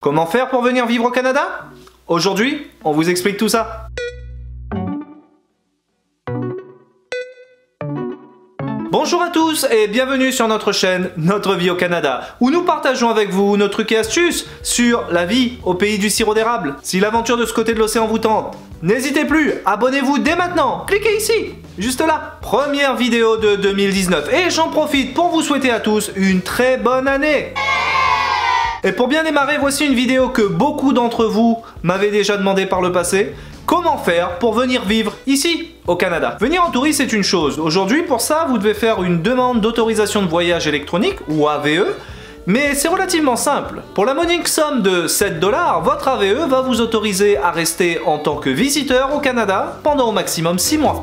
Comment faire pour venir vivre au Canada? Aujourd'hui, on vous explique tout ça. Bonjour à tous et bienvenue sur notre chaîne Notre Vie au Canada, où nous partageons avec vous nos trucs et astuces sur la vie au pays du sirop d'érable. Si l'aventure de ce côté de l'océan vous tente, n'hésitez plus, abonnez-vous dès maintenant, cliquez ici, juste là. Première vidéo de 2019 et j'en profite pour vous souhaiter à tous une très bonne année. Et pour bien démarrer, voici une vidéo que beaucoup d'entre vous m'avaient déjà demandé par le passé. Comment faire pour venir vivre ici, au Canada? Venir en touriste, c'est une chose. Aujourd'hui, pour ça, vous devez faire une demande d'autorisation de voyage électronique, ou AVE, mais c'est relativement simple. Pour la modique somme de 7 $, votre AVE va vous autoriser à rester en tant que visiteur au Canada pendant au maximum 6 mois.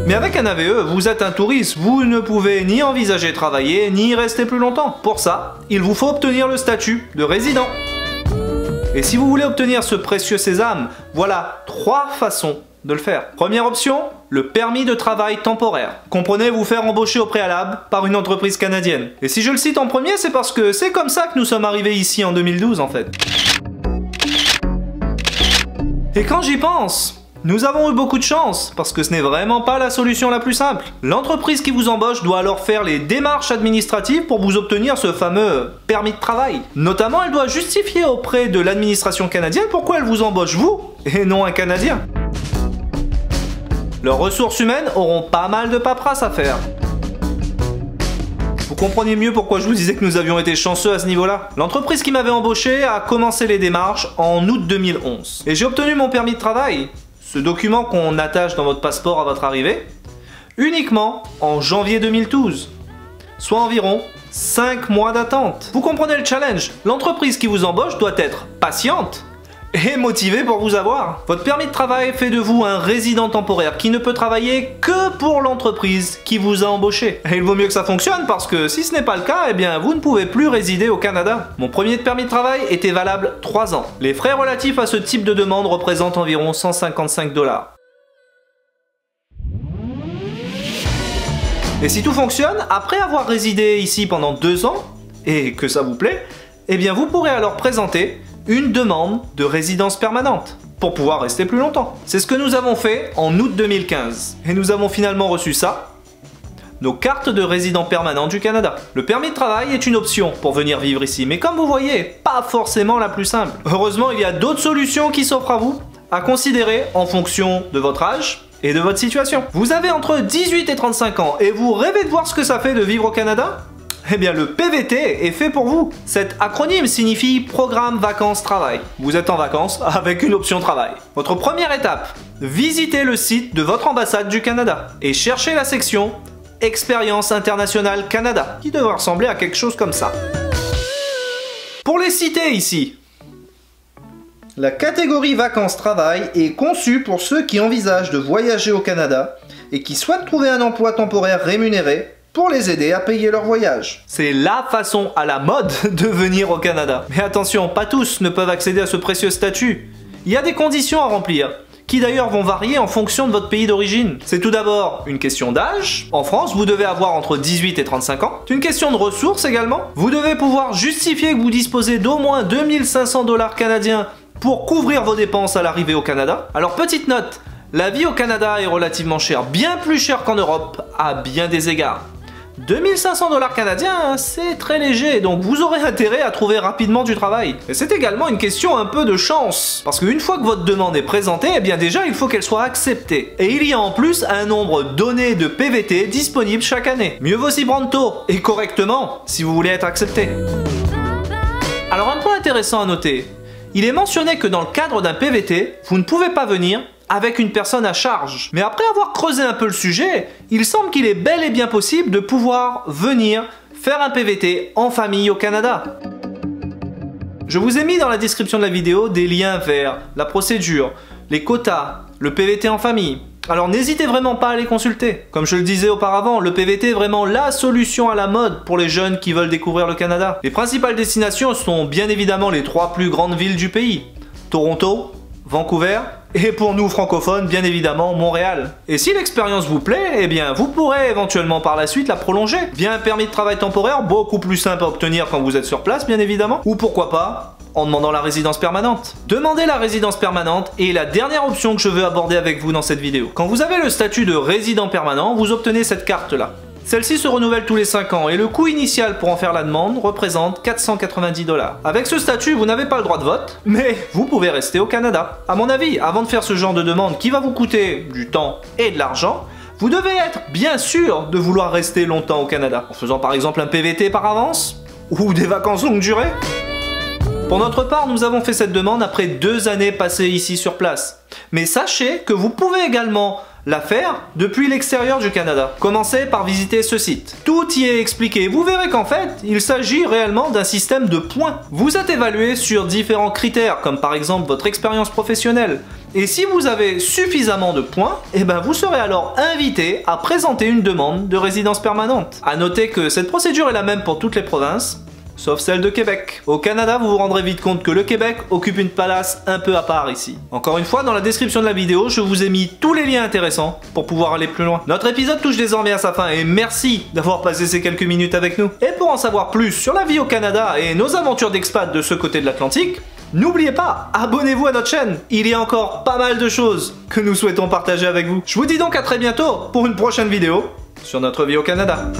Mais avec un AVE, vous êtes un touriste, vous ne pouvez ni envisager travailler, ni rester plus longtemps. Pour ça, il vous faut obtenir le statut de résident. Et si vous voulez obtenir ce précieux sésame, voilà 3 façons de le faire. Première option, le permis de travail temporaire. Comprenez, vous faire embaucher au préalable par une entreprise canadienne. Et si je le cite en premier, c'est parce que c'est comme ça que nous sommes arrivés ici en 2012 en fait. Et quand j'y pense, nous avons eu beaucoup de chance, parce que ce n'est vraiment pas la solution la plus simple. L'entreprise qui vous embauche doit alors faire les démarches administratives pour vous obtenir ce fameux permis de travail. Notamment, elle doit justifier auprès de l'administration canadienne pourquoi elle vous embauche vous, et non un Canadien. Leurs ressources humaines auront pas mal de paperasse à faire. Vous comprenez mieux pourquoi je vous disais que nous avions été chanceux à ce niveau-là. L'entreprise qui m'avait embauché a commencé les démarches en août 2011. Et j'ai obtenu mon permis de travail, ce document qu'on attache dans votre passeport à votre arrivée, uniquement en janvier 2012, soit environ 5 mois d'attente. Vous comprenez le challenge? L'entreprise qui vous embauche doit être patiente et motivée pour vous avoir. Votre permis de travail fait de vous un résident temporaire qui ne peut travailler que pour l'entreprise qui vous a embauché. Et il vaut mieux que ça fonctionne parce que si ce n'est pas le cas, eh bien vous ne pouvez plus résider au Canada. Mon premier permis de travail était valable 3 ans. Les frais relatifs à ce type de demande représentent environ 155 $. Et si tout fonctionne, après avoir résidé ici pendant 2 ans, et que ça vous plaît, eh bien vous pourrez alors présenter une demande de résidence permanente pour pouvoir rester plus longtemps. C'est ce que nous avons fait en août 2015 et nous avons finalement reçu ça, nos cartes de résident permanent du Canada. Le permis de travail est une option pour venir vivre ici, mais comme vous voyez, pas forcément la plus simple. Heureusement, il y a d'autres solutions qui s'offrent à vous, à considérer en fonction de votre âge et de votre situation. Vous avez entre 18 et 35 ans et vous rêvez de voir ce que ça fait de vivre au Canada? Eh bien, le PVT est fait pour vous. Cet acronyme signifie Programme Vacances Travail. Vous êtes en vacances avec une option travail. Votre première étape, visitez le site de votre ambassade du Canada et cherchez la section Expérience Internationale Canada, qui devrait ressembler à quelque chose comme ça. Pour les citer ici, la catégorie Vacances-Travail est conçue pour ceux qui envisagent de voyager au Canada et qui souhaitent trouver un emploi temporaire rémunéré pour les aider à payer leur voyage. C'est la façon à la mode de venir au Canada. Mais attention, pas tous ne peuvent accéder à ce précieux statut. Il y a des conditions à remplir, qui d'ailleurs vont varier en fonction de votre pays d'origine. C'est tout d'abord une question d'âge. En France, vous devez avoir entre 18 et 35 ans. C'est une question de ressources également. Vous devez pouvoir justifier que vous disposez d'au moins 2500 $ canadiens pour couvrir vos dépenses à l'arrivée au Canada. Alors petite note, la vie au Canada est relativement chère, bien plus chère qu'en Europe, à bien des égards. 2500 $ canadiens, c'est très léger, donc vous aurez intérêt à trouver rapidement du travail. Et c'est également une question un peu de chance, parce qu'une fois que votre demande est présentée, eh bien déjà il faut qu'elle soit acceptée. Et il y a en plus un nombre donné de PVT disponibles chaque année. Mieux vaut s'y prendre tôt, et correctement, si vous voulez être accepté. Alors un point intéressant à noter, il est mentionné que dans le cadre d'un PVT, vous ne pouvez pas venir avec une personne à charge. Mais après avoir creusé un peu le sujet, il semble qu'il est bel et bien possible de pouvoir venir faire un PVT en famille au Canada. Je vous ai mis dans la description de la vidéo des liens vers la procédure, les quotas, le PVT en famille. Alors n'hésitez vraiment pas à les consulter. Comme je le disais auparavant, le PVT est vraiment la solution à la mode pour les jeunes qui veulent découvrir le Canada. Les principales destinations sont bien évidemment les 3 plus grandes villes du pays: Toronto, Vancouver, et pour nous francophones, bien évidemment, Montréal. Et si l'expérience vous plaît, eh bien vous pourrez éventuellement par la suite la prolonger via un permis de travail temporaire beaucoup plus simple à obtenir quand vous êtes sur place, bien évidemment, ou pourquoi pas en demandant la résidence permanente. Demander la résidence permanente est la dernière option que je veux aborder avec vous dans cette vidéo. Quand vous avez le statut de résident permanent, vous obtenez cette carte-là. Celle-ci se renouvelle tous les 5 ans et le coût initial pour en faire la demande représente 490 $. Avec ce statut, vous n'avez pas le droit de vote, mais vous pouvez rester au Canada. À mon avis, avant de faire ce genre de demande qui va vous coûter du temps et de l'argent, vous devez être bien sûr de vouloir rester longtemps au Canada, en faisant par exemple un PVT par avance, ou des vacances longue durée. Pour notre part, nous avons fait cette demande après 2 années passées ici sur place. Mais sachez que vous pouvez également la faire depuis l'extérieur du Canada. Commencez par visiter ce site. Tout y est expliqué. Vous verrez qu'en fait, il s'agit réellement d'un système de points. Vous êtes évalué sur différents critères, comme par exemple votre expérience professionnelle. Et si vous avez suffisamment de points, eh ben vous serez alors invité à présenter une demande de résidence permanente. À noter que cette procédure est la même pour toutes les provinces, sauf celle de Québec. Au Canada, vous vous rendrez vite compte que le Québec occupe une place un peu à part ici. Encore une fois, dans la description de la vidéo, je vous ai mis tous les liens intéressants pour pouvoir aller plus loin. Notre épisode touche désormais à sa fin et merci d'avoir passé ces quelques minutes avec nous. Et pour en savoir plus sur la vie au Canada et nos aventures d'expat de ce côté de l'Atlantique, n'oubliez pas, abonnez-vous à notre chaîne. Il y a encore pas mal de choses que nous souhaitons partager avec vous. Je vous dis donc à très bientôt pour une prochaine vidéo sur notre vie au Canada.